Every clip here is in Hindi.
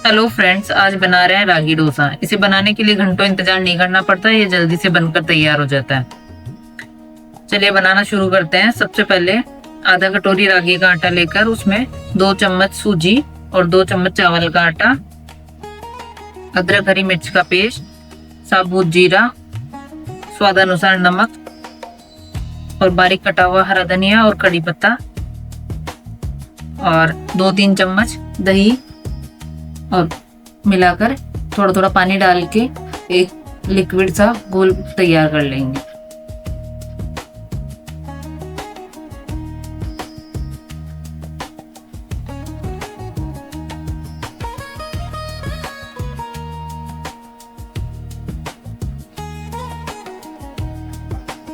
हेलो फ्रेंड्स, आज बना रहे हैं रागी डोसा। इसे बनाने के लिए घंटों इंतजार नहीं करना पड़ता, ये जल्दी से बनकर तैयार हो जाता है। चलिए बनाना शुरू करते हैं। सबसे पहले आधा कटोरी रागी का आटा लेकर उसमें 2 चम्मच सूजी और 2 चम्मच चावल का आटा, अदरक हरी मिर्च का पेस्ट, साबुत जीरा, स्वादानुसार नमक और बारीक कटा हुआ हरा धनिया और कड़ी पत्ता और 2-3 चम्मच दही और मिलाकर थोड़ा थोड़ा पानी डाल के एक लिक्विड सा घोल तैयार कर लेंगे।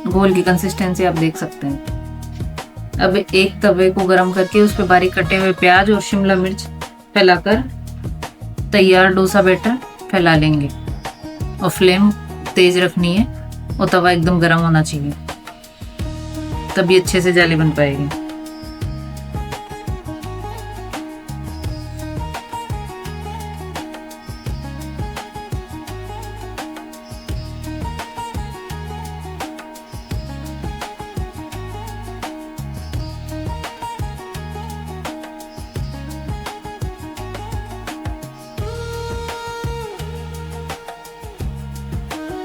घोल की कंसिस्टेंसी आप देख सकते हैं। अब एक तवे को गरम करके उस पर बारीक कटे हुए प्याज और शिमला मिर्च फैलाकर तैयार डोसा बैटर फैला लेंगे और फ्लेम तेज रखनी है और तवा एकदम गर्म होना चाहिए, तभी अच्छे से जाली बन पाएगी।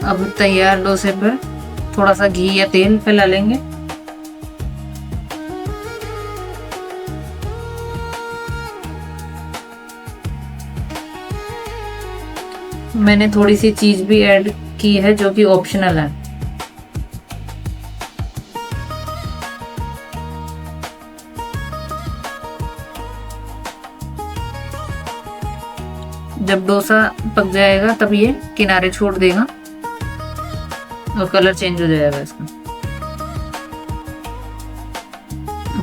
अब तैयार डोसे पर थोड़ा सा घी या तेल फैला लेंगे। मैंने थोड़ी सी चीज भी ऐड की है जो कि ऑप्शनल है। जब डोसा पक जाएगा तब ये किनारे छोड़ देगा और कलर चेंज हो जाएगा इसका।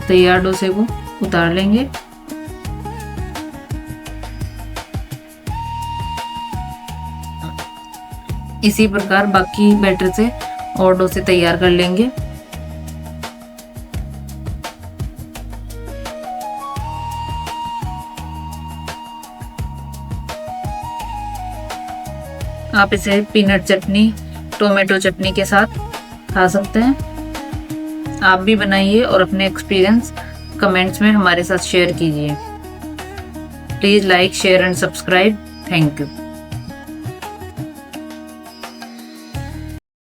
तैयार डोसे को उतार लेंगे। इसी प्रकार बाकी बैटर से और डोसे तैयार कर लेंगे। आप इसे पीनट चटनी, टोमेटो चटनी के साथ खा सकते हैं। आप भी बनाइए और अपने एक्सपीरियंस कमेंट्स में हमारे साथ शेयर कीजिए। Please like, share and subscribe. Thank you.